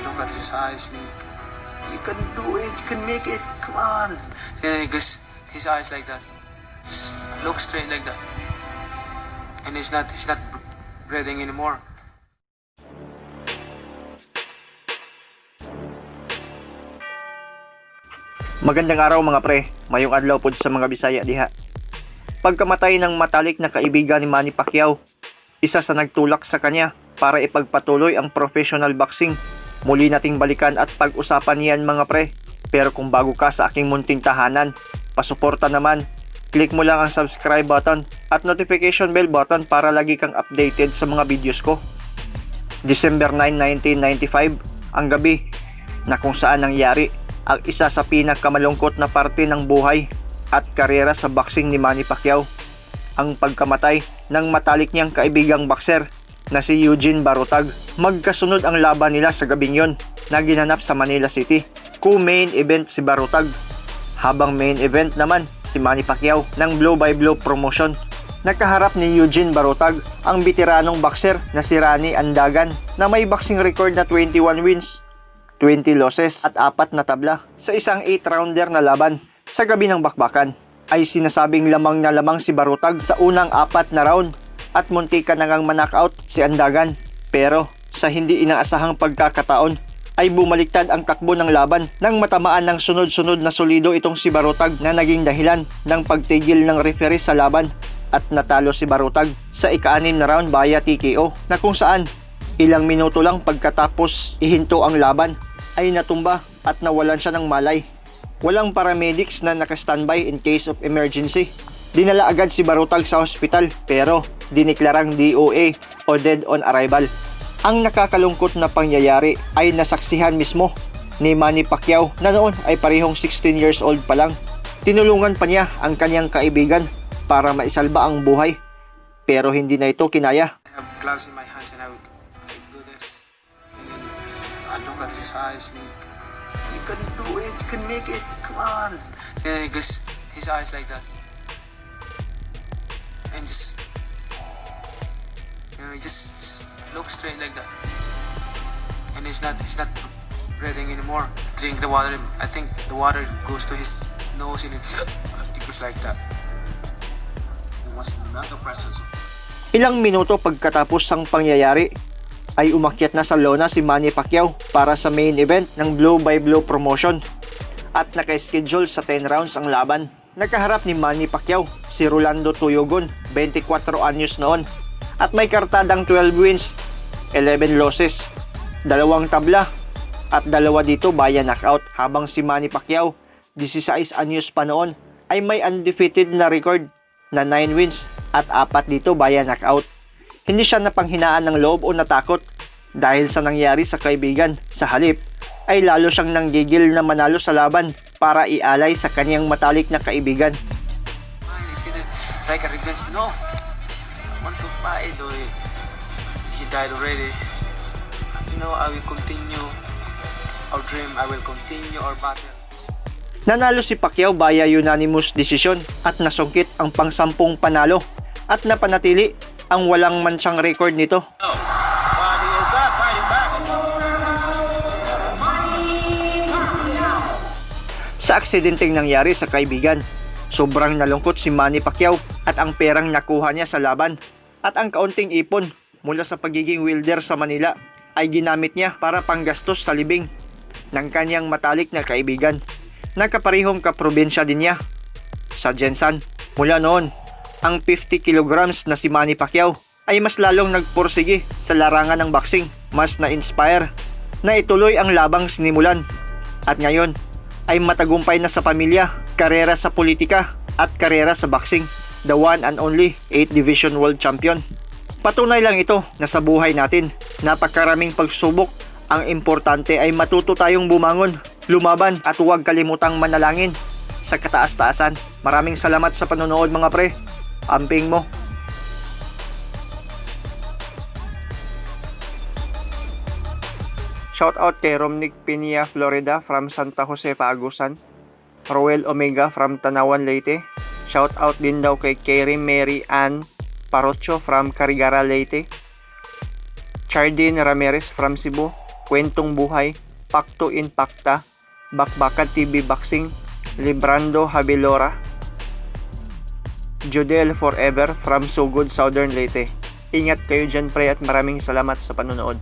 look at his eyes. You can do it. You can make it. Come on. Then his eyes like that. Just look straight like that. And he's not breathing anymore. Magandang araw mga pre, mayong adlaw pod sa mga Bisaya diha. Pagkamatay ng matalik na kaibigan ni Manny Pacquiao, isa sa nagtulak sa kanya para ipagpatuloy ang professional boxing. Muli nating balikan at pag-usapan yan mga pre. Pero kung bago ka sa aking munting tahanan, pasuporta naman, click mo lang ang subscribe button at notification bell button para lagi kang updated sa mga videos ko. December 9, 1995, ang gabi na kung saan nangyari ang isa sa pinakamalungkot na parte ng buhay at karera sa boxing ni Manny Pacquiao, ang pagkamatay ng matalik niyang kaibigang boxer na si Eugene Barutag. Magkasunod ang laban nila sa gabing yon na ginanap sa Manila City. Co-main event si Barutag, habang main event naman si Manny Pacquiao ng Blow by Blow promotion. Nakaharap ni Eugene Barutag ang veteranong boxer na si Rani Andagan na may boxing record na 21 wins, 20 losses at 4 na tabla sa isang 8-rounder na laban. Sa gabi ng bakbakan ay sinasabing lamang na lamang si Barutag sa unang 4 na round at muntika na ngang manockout si Andagan. Pero sa hindi inaasahang pagkakataon ay bumaliktad ang takbo ng laban nang matamaan ng sunod-sunod na solido itong si Barutag na naging dahilan ng pagtigil ng referee sa laban at natalo si Barutag sa ika-6 na round via TKO na kung saan ilang minuto lang pagkatapos ihinto ang laban ay natumba at nawalan siya ng malay. Walang paramedics na naka-standby in case of emergency. Dinala agad si Barutag sa hospital pero diniklarang DOA o dead on arrival. Ang nakakalungkot na pangyayari ay nasaksihan mismo ni Manny Pacquiao na noon ay parehong 16 years old pa lang. Tinulungan pa niya ang kanyang kaibigan para maisalba ang buhay pero hindi na ito kinaya. I have gloves in my hands and I do this. And then I look at his eyes. You can do it. You can make it. Come on. Then his eyes like that. And just he just look straight like that. And he's not breathing anymore. Drink the water. I think the water goes to his nose and it goes like that. It was not the presence. Ilang minuto pagkatapos ang pangyayari ay umakyat na sa lona si Manny Pacquiao para sa main event ng Blow by Blow promotion at naka-schedule sa 10 rounds ang laban. Nakaharap ni Manny Pacquiao si Rolando Tuyogon, 24 anyos noon, at may kartadang 12 wins, 11 losses, 2 tabla at 2 dito via knockout, habang si Manny Pacquiao, 16 anyos pa noon, ay may undefeated na record na 9 wins at 4 dito via knockout. Hindi siya napanghinaan ng loob o natakot dahil sa nangyari sa kaibigan. Sa halip ay lalo siyang nanggigil na manalo sa laban para ialay sa kanyang matalik na kaibigan. Is it like a revenge? No. I want to fight. He died already. I will continue our dream. I will continue our battle. Nanalo si Pacquiao via unanimous decision at nasungkit ang pang-10 panalo at napanatili ang walang mansang record nito. Sa aksidenteng nangyari sa kaibigan, sobrang nalungkot si Manny Pacquiao at ang perang nakuha niya sa laban at ang kaunting ipon mula sa pagiging welder sa Manila ay ginamit niya para panggastos sa libing ng kanyang matalik na kaibigan. Nakaparihong kaprobinsya din niya sa Jensan. Mula noon, ang 50 kilograms na si Manny Pacquiao ay mas lalong nagpursige sa larangan ng boxing. Mas na-inspire na ituloy ang labang sinimulan at ngayon ay matagumpay na sa pamilya, karera sa politika at karera sa boxing. The one and only 8th Division World Champion. Patunay lang ito na sa buhay natin, napakaraming pagsubok. Ang importante ay matuto tayong bumangon, lumaban at huwag kalimutang manalangin sa kataas-taasan. Maraming salamat sa panonood mga pre. Amping mo. Shout out kay Romnick Pinia, Florida from Santa Jose, Paagusan. Roel Omega from Tanawan, Leyte. Shout out din daw kay Kerry Mary Ann Parocho from Carigara, Leyte. Chardin Ramirez from Cebu. Kwentong Buhay, Pakto in Pakta, Bakbakan TV Boxing, Librando Habilora, Jodel Forever from Sugod, Southern Leyte. Ingat kayo dyan pre at maraming salamat sa panonood.